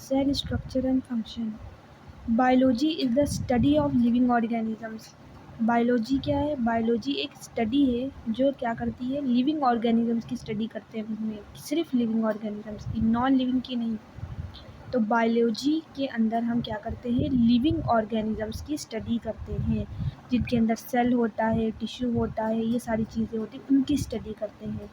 cell structure and function. Biology is the study of living organisms. Biology क्या है? Biology एक study है जो क्या करती है, लिविंग ऑर्गेनिजम्स की स्टडी करते हैं उसमें, सिर्फ लिविंग ऑर्गेनिजम्स की, नॉन लिविंग की नहीं। तो बायोलॉजी के अंदर हम क्या करते हैं, लिविंग ऑर्गेनिजम्स की स्टडी करते हैं, जिनके अंदर सेल होता है, टिश्यू होता है, ये सारी चीज़ें होती हैं, उनकी स्टडी करते हैं।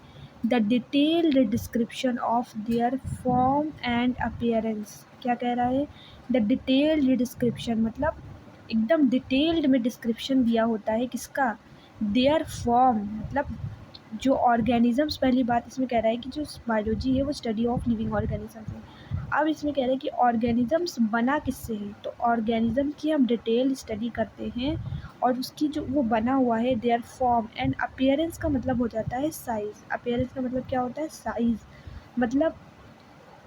The detailed description of their form and appearance. क्या कह रहा है? द डिटेल्ड डिस्क्रिप्शन मतलब एकदम डिटेल्ड में डिस्क्रिप्शन दिया होता है, किसका? देयर फॉर्म मतलब जो ऑर्गेनिजम्स, पहली बात इसमें कह रहा है कि जो बायोलॉजी है वो स्टडी ऑफ लिविंग ऑर्गेनिजम्स है। अब इसमें कह रहे हैं कि ऑर्गेनिजम्स बना किससे है, तो ऑर्गेनिज्म की हम डिटेल स्टडी करते हैं और उसकी जो वो बना हुआ है, देयर फॉर्म एंड अपीयरेंस का मतलब हो जाता है साइज़। अपीयरेंस का मतलब क्या होता है? साइज़। मतलब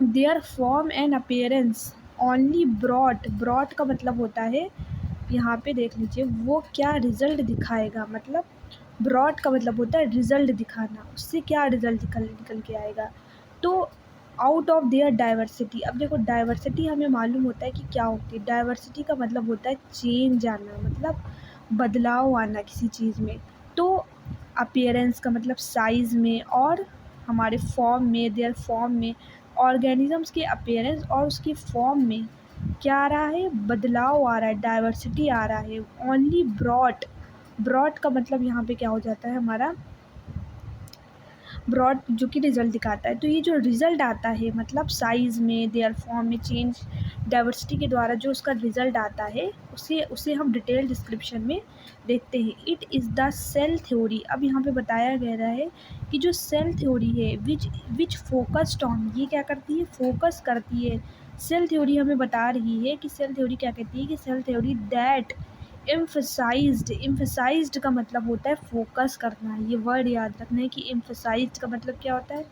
their form and appearance only broad का मतलब होता है, यहाँ पे देख लीजिए, वो क्या रिजल्ट दिखाएगा, मतलब ब्रॉड का मतलब होता है रिजल्ट दिखाना, उससे क्या रिजल्ट निकल के आएगा। तो आउट ऑफ देयर डाइवर्सिटी। अब देखो, डाइवर्सिटी हमें मालूम होता है कि क्या होती है। डाइवर्सिटी का मतलब होता है चेंज आना, मतलब बदलाव आना किसी चीज़ में। तो अपीयरेंस का मतलब साइज़ में, और हमारे फॉर्म में, देयर फॉर्म में, ऑर्गेनिजम्स के अपीयरेंस और उसकी फॉर्म में क्या आ रहा है? बदलाव आ रहा है, डाइवर्सिटी आ रहा है। ओनली ब्रॉड का मतलब यहाँ पे क्या हो जाता है हमारा? ब्रॉड, जो कि रिज़ल्ट दिखाता है। तो ये जो रिज़ल्ट आता है, मतलब साइज़ में, देयर फॉर्म में चेंज, डाइवर्सिटी के द्वारा जो उसका रिज़ल्ट आता है, उसे हम डिटेल डिस्क्रिप्शन में देखते हैं। It is the cell theory. अब यहाँ पे बताया गया है कि जो सेल थ्योरी है विच फोकस्ड ऑन, ये क्या करती है? फोकस करती है। सेल थ्योरी हमें बता रही है कि सेल थ्योरी क्या कहती है, कि सेल थ्योरी दैट एम्फसाइज्ड का मतलब होता है फोकस करना। ये वर्ड याद रखना है कि एम्फसाइज्ड का मतलब क्या होता है?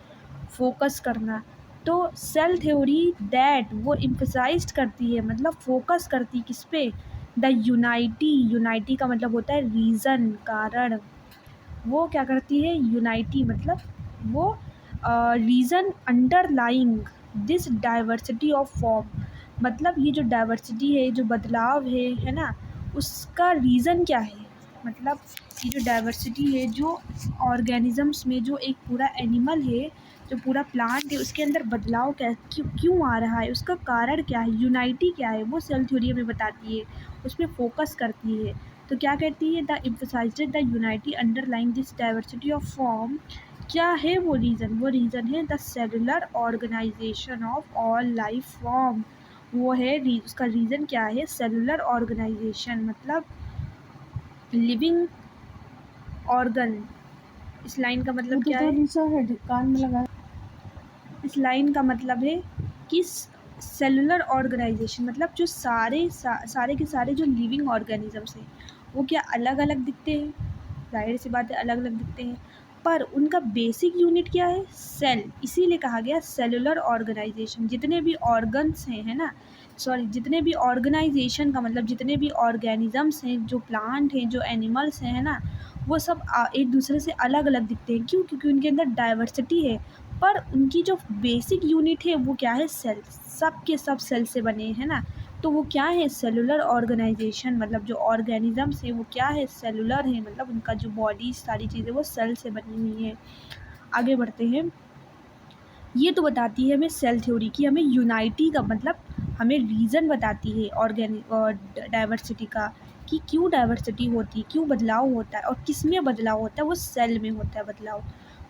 फोकस करना। तो सेल थ्योरी दैट वो एम्फसाइज्ड करती है, मतलब फोकस करती किस पे? द यूनाइटी का मतलब होता है रीज़न, कारण। वो क्या करती है? यूनाइटी मतलब वो reason underlying this diversity of form. मतलब ये जो डाइवर्सिटी है, जो बदलाव है ना, उसका रीज़न क्या है? मतलब ये जो डाइवर्सिटी है, जो ऑर्गेनिजम्स में, जो एक पूरा एनिमल है, जो पूरा प्लांट है, उसके अंदर बदलाव क्यों आ रहा है, उसका कारण क्या है, यूनाइटी क्या है, वो सेल थ्योरी हमें बताती है, उस पर फोकस करती है। तो क्या कहती है? The emphasized the unity underlying this diversity of form. क्या है वो रीज़न? वो रीज़न है the cellular organization of all life form. वो है उसका रीज़न क्या है? सेलुलर ऑर्गेनाइजेशन, मतलब लिविंग ऑर्गन। इस लाइन का मतलब क्या है? कान में लगा। इस लाइन का मतलब है कि सेलुलर ऑर्गेनाइजेशन मतलब जो सारे के सारे जो लिविंग ऑर्गेनिजम्स हैं, वो क्या अलग अलग दिखते हैं? जाहिर सी बात है, अलग अलग दिखते हैं, पर उनका बेसिक यूनिट क्या है? सेल। इसीलिए कहा गया सेलुलर ऑर्गेनाइजेशन। जितने भी ऑर्गन्स हैं, है ना, सॉरी, जितने भी ऑर्गेनाइजेशन का मतलब जितने भी ऑर्गेनिजम्स हैं, जो प्लांट हैं, जो एनिमल्स हैं, है ना, वो सब एक दूसरे से अलग अलग दिखते हैं। क्यों? क्योंकि उनके अंदर डाइवर्सिटी है, पर उनकी जो बेसिक यूनिट है वो क्या है? सेल। सब के सब सेल से बने हैं, है ना। तो वो क्या है? Cellular organisation. मतलब जो ऑर्गेनिजम्स है वो क्या है? सेलुलर है, मतलब उनका जो बॉडी सारी चीज़ें वो सेल से बनी हुई है। आगे बढ़ते हैं। ये तो बताती है हमें सेल थ्योरी की, हमें यूनाइटी का मतलब हमें रीज़न बताती है ऑर्गेनिक और डाइवर्सिटी का, कि क्यों डाइवर्सिटी होती है, क्यों बदलाव होता है, और किस में बदलाव होता है? वो सेल में होता है बदलाव।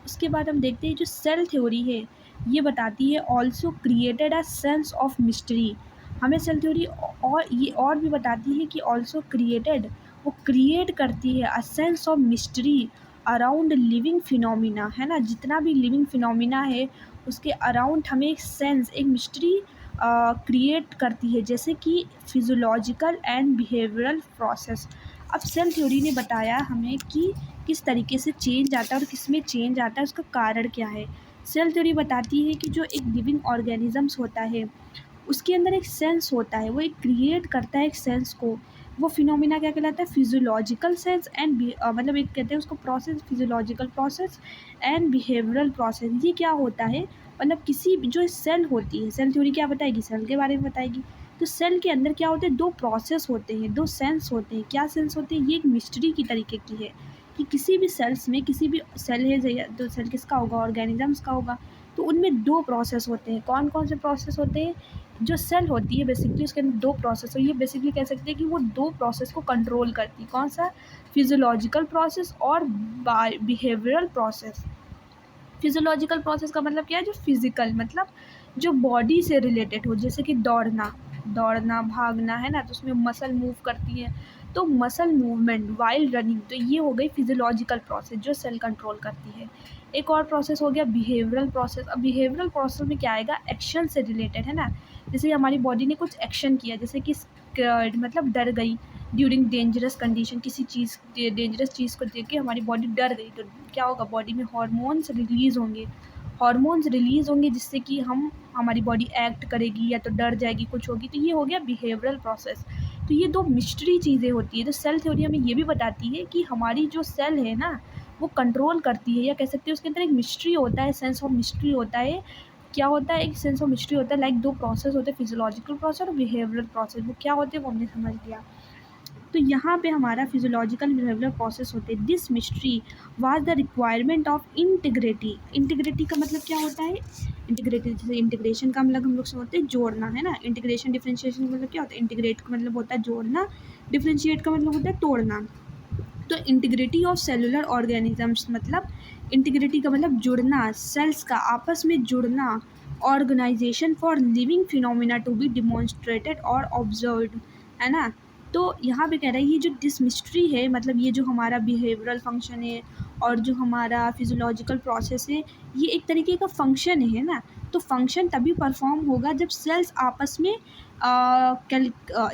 उसके बाद हम देखते हैं जो सेल थ्योरी है, ये बताती है also created a sense of mystery. हमें सेल थ्योरी और ये और भी बताती है कि ऑल्सो क्रिएटेड, वो क्रिएट करती है a sense of mystery around living phenomena, है ना। जितना भी लिविंग फिनोमिना है उसके अराउंड हमें एक सेंस, एक मिस्ट्री क्रिएट करती है, जैसे कि फिजियोलॉजिकल एंड बिहेवियरल प्रोसेस। अब सेल थ्योरी ने बताया हमें कि किस तरीके से चेंज आता है और किस में चेंज आता है, उसका कारण क्या है। सेल थ्योरी बताती है कि जो एक लिविंग ऑर्गेनिजम्स होता है उसके अंदर एक सेंस होता है, वो एक क्रिएट करता है एक सेंस को। वो फिनोमिना क्या कहलाता है? फिजियोलॉजिकल सेंस एंड मतलब एक कहते हैं उसको process, physiological process and behavioural process. ये क्या होता है? मतलब किसी भी जो सेल होती है, सेल थ्योरी क्या बताएगी, सेल के बारे में बताएगी। तो सेल के अंदर क्या होते हैं, दो प्रोसेस होते हैं, दो सेंस होते हैं। क्या सेंस होते हैं, ये एक मिस्ट्री की तरीके की है कि किसी भी सेल्स में, किसी भी सेल है तो सेल किसका होगा, ऑर्गेनिजम्स का होगा। तो उनमें दो प्रोसेस होते हैं। कौन कौन से प्रोसेस होते हैं, जो सेल होती है बेसिकली उसके अंदर दो प्रोसेस हो, ये बेसिकली कह सकते हैं कि वो दो प्रोसेस को कंट्रोल करती है। कौन सा, फिजियोलॉजिकल प्रोसेस और बिहेवियरल प्रोसेस। फिजियोलॉजिकल प्रोसेस का मतलब क्या है, जो फिजिकल मतलब जो बॉडी से रिलेटेड हो, जैसे कि दौड़ना भागना है ना, तो उसमें मसल मूव करती है, तो मसल मूवमेंट वाइल रनिंग, तो ये हो गई फिजियोलॉजिकल प्रोसेस जो सेल कंट्रोल करती है। एक और प्रोसेस हो गया बिहेवियरल प्रोसेस। अब बिहेवियरल प्रोसेस में क्या आएगा, एक्शन से रिलेटेड है ना, जैसे हमारी बॉडी ने कुछ एक्शन किया, जैसे कि मतलब डर गई ड्यूरिंग डेंजरस कंडीशन, किसी चीज़ डेंजरस चीज़ को देख के हमारी बॉडी डर गई, तो क्या होगा, बॉडी में हार्मोन्स रिलीज़ होंगे जिससे कि हमारी बॉडी एक्ट करेगी या तो डर जाएगी, कुछ होगी। तो ये हो गया बिहेवियरल प्रोसेस। तो ये दो मिस्ट्री चीज़ें होती है। तो सेल थ्योरी हमें ये भी बताती है कि हमारी जो सेल है ना, वो कंट्रोल करती है, या कह सकते हैं उसके अंदर एक मिस्ट्री होता है, सेंस ऑफ मिस्ट्री होता है। क्या होता है, एक सेंस ऑफ मिस्ट्री होता है, लाइक दो प्रोसेस होते हैं, फिजियोलॉजिकल प्रोसेस और बिहेवियरल प्रोसेस। वो क्या होते हैं वो हमने समझ लिया। तो यहाँ पे हमारा फिजियोलॉजिकल बिहेवियरल प्रोसेस होते हैं। This mystery was the requirement of integrity का मतलब क्या होता है, इंटीग्रेटेड, जैसे इंटीग्रेशन का मतलब हम लोग समझते हैं जोड़ना है ना, इंटीग्रेशन डिफरेंशिएशन का मतलब क्या होता है, इंटीग्रेट का मतलब होता है जोड़ना, डिफरेंशिएट का मतलब होता है तोड़ना। तो इंटीग्रिटी ऑफ सेलुलर ऑर्गेनिजम्स मतलब इंटीग्रिटी का मतलब जुड़ना, सेल्स का आपस में जुड़ना, organisation for living phenomena to be demonstrated और ऑब्जर्व्ड, है ना। तो यहाँ पे कह रहा है ये जो दिस मिस्ट्री है, मतलब ये जो हमारा बिहेवियरल फंक्शन है और जो हमारा फिजियोलॉजिकल प्रोसेस है, ये एक तरीके का फंक्शन है ना। तो फंक्शन तभी परफॉर्म होगा जब सेल्स आपस में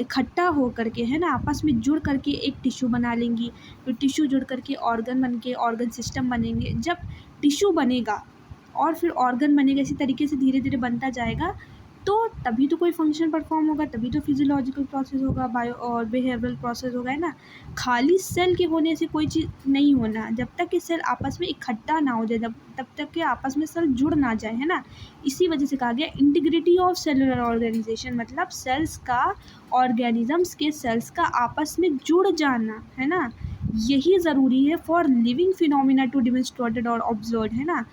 इकट्ठा हो करके, है ना, आपस में जुड़ करके एक टिश्यू बना लेंगी। तो टिश्यू जुड़ करके ऑर्गन बन के ऑर्गन सिस्टम बनेंगे। जब टिश्यू बनेगा और फिर ऑर्गन बनेगा, इसी तरीके से धीरे धीरे बनता जाएगा, तो तभी तो कोई फंक्शन परफॉर्म होगा, तभी तो फिजियोलॉजिकल प्रोसेस होगा, बायो और बिहेवियरल प्रोसेस होगा, है ना। खाली सेल के होने से कोई चीज़ नहीं होना, जब तक कि सेल आपस में इकट्ठा ना हो जाए, तब तक के आपस में सेल जुड़ ना जाए, है ना। इसी वजह से कहा गया इंटीग्रिटी ऑफ सेलुलर ऑर्गेनाइजेशन, मतलब सेल्स का, ऑर्गेनिजम्स के सेल्स का आपस में जुड़ जाना, है ना, यही ज़रूरी है for living phenomena to demonstrated और ऑब्जर्व, है ना।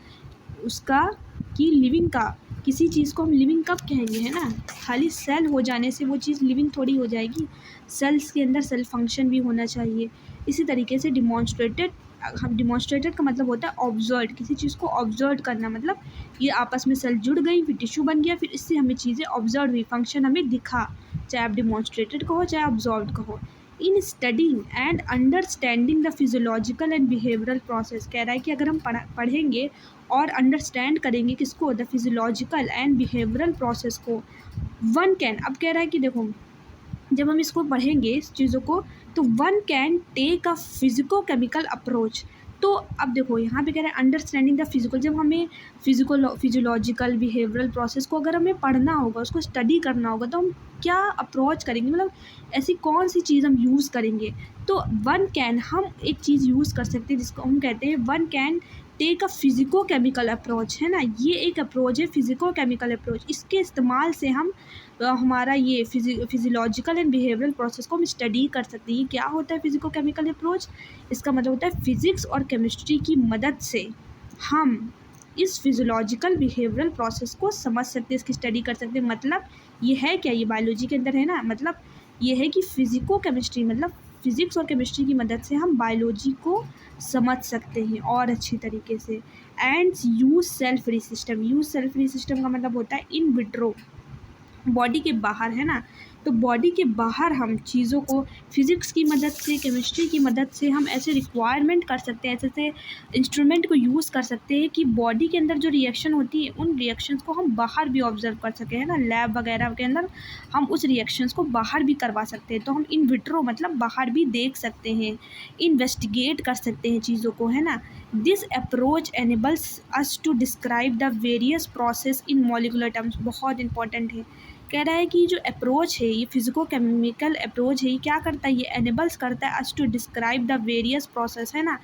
उसका कि लिविंग का, किसी चीज़ को हम लिविंग कब कहेंगे, है ना, खाली सेल हो जाने से वो चीज़ लिविंग थोड़ी हो जाएगी। सेल्स के अंदर सेल फंक्शन भी होना चाहिए। इसी तरीके से डिमॉन्स्ट्रेटेड का मतलब होता है ऑब्जर्व, किसी चीज़ को ऑब्जर्व करना, मतलब ये आपस में सेल जुड़ गई, फिर टिश्यू बन गया, फिर इससे हमें चीज़ें ऑब्जर्व हुई, फंक्शन हमें दिखा, चाहे आप डिमॉन्स्ट्रेटेड कहो चाहे ऑब्जर्व कहो। इन studying and understanding the physiological and behavioural process, कह रहा है कि अगर हम पढ़ेंगे और अंडरस्टैंड करेंगे किसको, the physiological and behavioural process को, वन कैन, अब कह रहा है कि देखो जब हम इसको पढ़ेंगे इस चीज़ों को, तो one can take a physico chemical approach. तो अब देखो यहाँ पे कह रहे हैं अंडरस्टैंडिंग द फिजिकल, जब हमें फिजियोलॉजिकल बिहेवियरल प्रोसेस को अगर हमें पढ़ना होगा, उसको स्टडी करना होगा, तो हम क्या अप्रोच करेंगे, मतलब ऐसी कौन सी चीज़ हम यूज़ करेंगे। तो वन कैन, हम एक चीज़ यूज़ कर सकते हैं जिसको हम कहते हैं one can take a physico chemical approach, है ना। ये एक अप्रोच है फिजिको केमिकल अप्रोच, इसके इस्तेमाल से हम हमारा ये फिजियोलॉजिकल एंड बिहेवियरल प्रोसेस को हम स्टडी कर सकते हैं। क्या होता है फिजिको केमिकल अप्रोच, इसका मतलब होता है फिज़िक्स और केमिस्ट्री की मदद से हम इस फिजियोलॉजिकल बिहेवियरल प्रोसेस को समझ सकते हैं, इसकी स्टडी कर सकते हैं। मतलब ये है क्या, ये बायोलॉजी के अंदर है ना, मतलब ये है कि फिजिको केमिस्ट्री मतलब फिज़िक्स और केमिस्ट्री की मदद से हम बायोलॉजी को समझ सकते हैं और अच्छी तरीके से। And use cell free system का मतलब होता है इन विट्रो, बॉडी के बाहर, है ना। तो बॉडी के बाहर हम चीज़ों को फिज़िक्स की मदद से, केमिस्ट्री की मदद से हम ऐसे रिक्वायरमेंट कर सकते हैं, ऐसे इंस्ट्रूमेंट को यूज़ कर सकते हैं कि बॉडी के अंदर जो रिएक्शन होती है उन रिएक्शंस को हम बाहर भी ऑब्जर्व कर सकें, है ना। लैब वगैरह के अंदर हम उस रिएक्शंस को बाहर भी करवा सकते हैं, तो हम इन विट्रो मतलब बाहर भी देख सकते हैं, इन्वेस्टिगेट कर सकते हैं चीज़ों को, है ना। This approach enables us to describe the various process in molecular terms, बहुत इंपॉर्टेंट है। कह रहा है कि जो अप्रोच है, ये फिजिको केमिकल अप्रोच है, ये क्या करता है, ये एनेबल्स करता है us to describe the various process, है ना,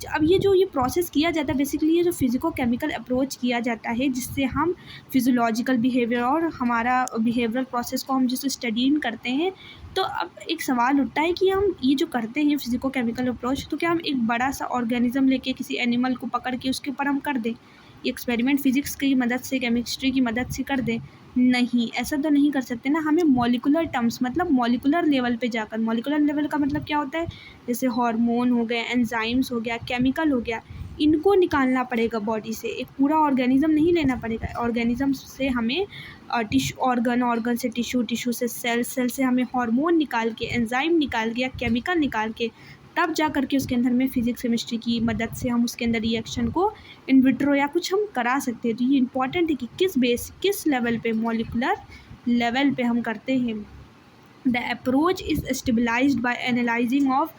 अब ये प्रोसेस किया जाता है बेसिकली, ये जो फिजिको केमिकल अप्रोच किया जाता है जिससे हम फिजियोलॉजिकल बिहेवियर और हमारा बिहेवियरल प्रोसेस को हम जिससे स्टडी करते हैं। तो अब एक सवाल उठता है कि हम ये जो करते हैं फिजिको केमिकल अप्रोच, तो क्या हम एक बड़ा सा ऑर्गेनिज्म लेके किसी एनिमल को पकड़ के उसके ऊपर हम कर दें, ये एक्सपेरिमेंट फिजिक्स की मदद से, केमिस्ट्री की मदद से कर दें? नहीं, ऐसा तो नहीं कर सकते ना। हमें मॉलिकुलर टर्म्स मतलब मॉलिकुलर लेवल पे जाकर, मॉलिकुलर लेवल का मतलब क्या होता है, जैसे हार्मोन हो गए, एंजाइम्स हो गया, केमिकल हो गया, इनको निकालना पड़ेगा बॉडी से। एक पूरा ऑर्गेनिज्म नहीं लेना पड़ेगा। ऑर्गेनिज्म से हमें टिश्यू, ऑर्गन से टिश्यू, टिश्यू से सेल, सेल से हमें हार्मोन निकाल के, एंजाइम निकाल के या केमिकल निकाल के, तब जा करके उसके अंदर में फिजिक्स केमिस्ट्री की मदद से हम उसके अंदर रिएक्शन को इन विट्रो या कुछ हम करा सकते हैं। तो ये इंपॉर्टेंट है कि किस लेवल पे, मॉलिकुलर लेवल पे हम करते हैं। The approach is stabilized by analyzing of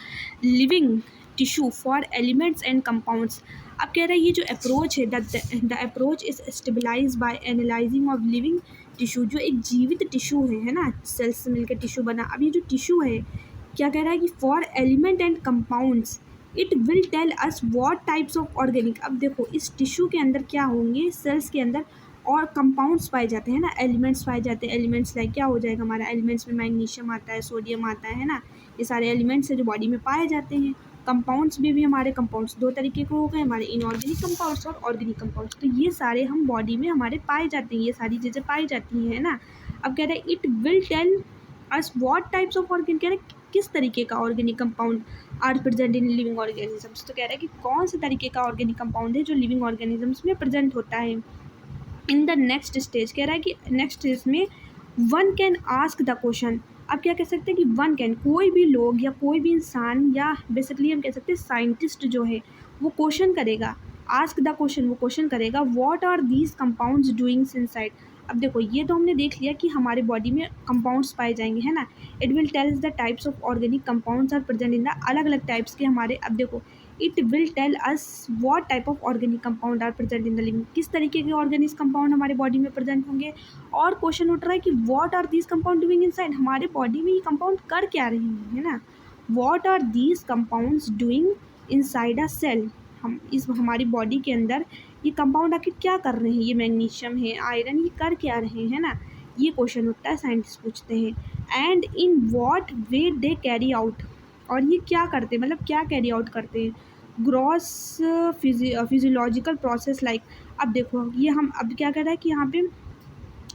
living tissue for elements and compounds। अब कह रहा है ये जो अप्रोच है, the approach is stabilised by analysing of living tissue, जो एक जीवित टिश्यू है ना, सेल्स से मिलकर टिश्यू बना। अब ये जो टिश्यू है क्या कह रहा है कि for element and compounds it will tell us what types of organic. अब देखो इस टिश्यू के अंदर क्या होंगे, सेल्स के अंदर और कंपाउंड्स पाए जाते हैं ना, एलिमेंट्स पाए जाते हैं। एलिमेंट्स लाइक क्या हो जाएगा हमारा, एलिमेंट्स में मैग्नीशियम आता है, सोडियम आता है ना, ये सारे एलिमेंट्स है जो बॉडी में पाए जाते हैं। कंपाउंड्स में भी हमारे कंपाउंड्स दो तरीके के हो गए, हमारे इनऑर्गेनिक कंपाउंड्स और ऑर्गेनिक कंपाउंड्स। तो ये सारे हम बॉडी में हमारे पाए जाते हैं, ये सारी चीज़ें पाई जाती हैं ना। अब कह रहे हैं it will tell us what types of organic, कह रहे हैं किस तरीके का organic compound are present in living organisms. तो कह रहा है कि कौन से तरीके का ऑर्गेनिक कंपाउंड है जो लिविंग ऑर्गेनिजम्स में प्रेजेंट होता है। इन द नेक्स्ट स्टेज कह रहा है कि नेक्स्ट स्टेज में one can ask the question. अब क्या कह सकते हैं कि वन कैन, कोई भी लोग या कोई भी इंसान या बेसिकली हम कह सकते हैं साइंटिस्ट जो है वो क्वेश्चन करेगा, आस्क द क्वेश्चन, वो क्वेश्चन करेगा what are these compounds doings inside. अब देखो ये तो हमने देख लिया कि हमारे बॉडी में कंपाउंड्स पाए जाएंगे है ना। It will tells the types of organic compounds are present in the, अलग अलग टाइप्स के हमारे। अब देखो it will tell us what type of organic compound are present in the living, किस तरीके के ऑर्गेनिक कंपाउंड हमारे बॉडी में प्रेजेंट होंगे। और क्वेश्चन उठ रहा है कि what are these compound doing inside, हमारे बॉडी में ये कंपाउंड कर क्या रहे हैं है ना। What are these compounds doing inside a cell, हम इस हमारी बॉडी के अंदर ये कंपाउंड आखिर क्या कर रहे हैं, ये मैग्नीशियम है, आयरन, ये कर क्या रहे हैं ना। ये क्वेश्चन उठता है, साइंटिस्ट पूछते हैं। And in what way they carry out, और ये क्या करते हैं, मतलब क्या कैरी आउट करते हैं। ग्रॉस फिजियोलॉजिकल प्रोसेस लाइक, अब देखो ये हम अब क्या कर रहा है कि यहाँ पे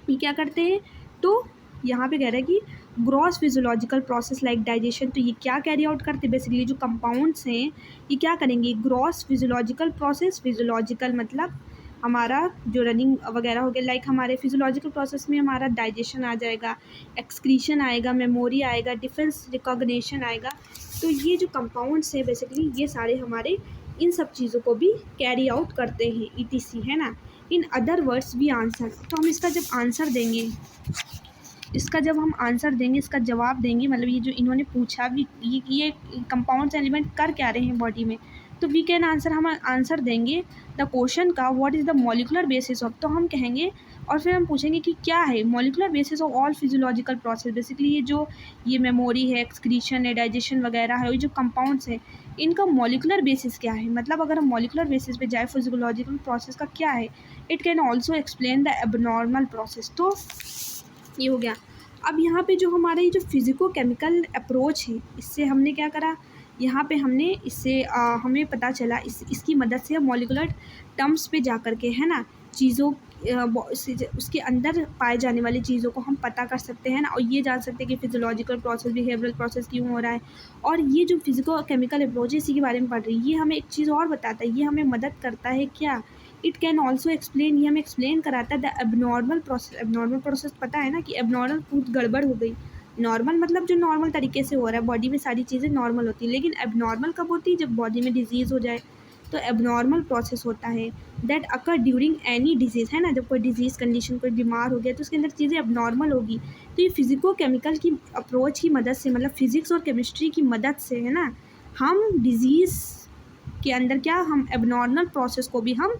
ये क्या करते हैं, तो यहाँ पे कह रहा है कि gross physiological process like digestion. तो ये क्या कैरी आउट करते हैं, बेसिकली जो कंपाउंड्स हैं ये क्या करेंगे, ग्रॉस फिजियोलॉजिकल प्रोसेस, फिजियोलॉजिकल मतलब हमारा जो रनिंग वगैरह हो गया, लाइक हमारे फिजियोलॉजिकल प्रोसेस में हमारा डाइजेशन आ जाएगा, एक्सक्रीशन आएगा, मेमोरी आएगा, डिफेंस रिकॉग्निशन आएगा। तो ये जो कंपाउंड्स हैं बेसिकली ये सारे हमारे इन सब चीज़ों को भी कैरी आउट करते हैं, ईटीसी है ना। इन अदर वर्ड्स भी आंसर, तो हम इसका जब आंसर देंगे, इसका जवाब देंगे, मतलब ये जो इन्होंने पूछा भी ये कंपाउंड्स एलिमेंट कर क्या रहे हैं बॉडी में, तो वी कैन आंसर, हम आंसर देंगे द क्वेश्चन का what is the molecular basis of, तो हम कहेंगे और फिर हम पूछेंगे कि क्या है molecular basis of all physiological process. Basically ये मेमोरी है, एक्सक्रीशन है, डाइजेशन वगैरह है, ये जो कंपाउंड्स है इनका मॉलिकुलर बेसिस क्या है, मतलब अगर हम मॉलिकुलर बेसिस पे जाए फिजियोलॉजिकल प्रोसेस का क्या है। It can also explain the abnormal process, तो ये हो गया। अब यहाँ पे जो हमारा ये जो फिजिको केमिकल अप्रोच है, इससे हमने क्या करा, यहाँ पे हमने इससे हमें पता चला इसकी मदद से हम मॉलिकुलर टर्म्स पे जा कर के है ना चीज़ों उसके अंदर पाए जाने वाली चीज़ों को हम पता कर सकते हैं ना, और ये जान सकते हैं कि फिजियोलॉजिकल प्रोसेस, बिहेवियरल प्रोसेस क्यों हो रहा है। और ये जो फिजिको केमिकल अप्रोच है इसी के बारे में पढ़ रही है, ये हमें एक चीज़ और बताता है, ये हमें मदद करता है क्या, इट कैन ऑल्सो एक्सप्लेन, ये हमें एक्सप्लेन कराता है the abnormal process. Abnormal process पता है ना कि एबनॉर्मल कुछ गड़बड़ हो गई, नॉर्मल मतलब जो नॉर्मल तरीके से हो रहा है, बॉडी में सारी चीज़ें नॉर्मल होती हैं, लेकिन एबनॉर्मल कब होती है, जब बॉडी में डिजीज़ हो जाए, तो एबनॉर्मल प्रोसेस होता है that occur during any disease है ना। जब कोई डिजीज़ कंडीशन, कोई बीमार हो गया तो उसके अंदर चीज़ें एबनॉर्मल होगी। तो ये फिजिको केमिकल की अप्रोच की मदद से, मतलब फिजिक्स और केमिस्ट्री की मदद से है ना, हम डिजीज़ के अंदर क्या, हम एबनॉर्मल प्रोसेस को भी हम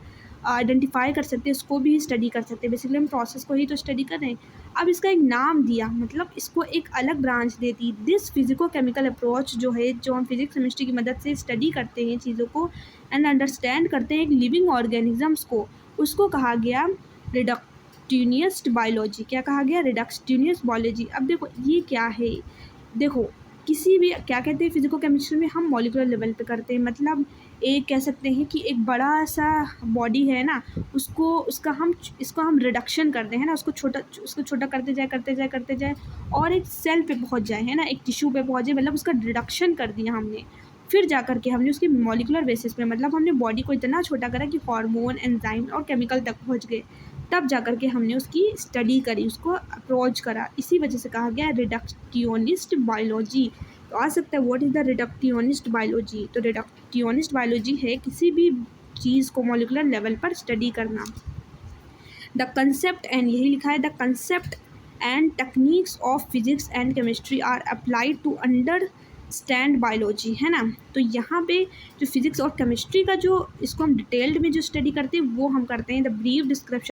आइडेंटिफाई कर सकते हैं, उसको भी स्टडी कर सकते हैं। बेसिकली हम प्रोसेस को ही तो स्टडी कर रहे हैं। अब इसका एक नाम दिया, मतलब इसको एक अलग branch they the. This physico chemical approach जो है, जो हम फिजिक्स केमिस्ट्री की मदद से स्टडी करते हैं चीज़ों को एंड अंडरस्टैंड करते हैं एक लिविंग ऑर्गेनिजम्स को, उसको कहा गया रिडक्टिनिस्ट बायोलॉजी। क्या कहा गया? रिडक्टिनिस्ट बायोलॉजी। अब देखो ये क्या है, देखो किसी भी क्या कहते हैं फिजिको केमिस्ट्री में हम मॉलिक्यूलर लेवल पे करते हैं, मतलब एक कह सकते हैं कि एक बड़ा सा बॉडी है ना, इसको हम रिडक्शन करते हैं ना, उसको छोटा करते जाए और एक सेल पे पहुंच जाए, है ना, एक टिश्यू पे पहुंच जाए, मतलब उसका रिडक्शन कर दिया हमने। फिर जा कर के हमने उसकी मॉलिक्यूलर बेसिस पे, मतलब हमने बॉडी को इतना छोटा करा कि हार्मोन, एंजाइम और केमिकल तक पहुंच गए, तब जा कर के हमने उसकी स्टडी करी, उसको अप्रोच करा। इसी वजह से कहा गया रिडक्टियोनिस्ट बायोलॉजी। तो आ सकता है what is the reductionist biology? तो रिडक्टियोनिस्ट बायोलॉजी है किसी भी चीज़ को मॉलिक्यूलर लेवल पर स्टडी करना। द कंसेप्ट एंड, यही लिखा है, the concept and techniques of physics and chemistry are applied to understand biology, है ना। तो यहाँ पे जो फिजिक्स और केमिस्ट्री का जो इसको हम डिटेल्ड में जो स्टडी करते हैं वो हम करते हैं। The brief description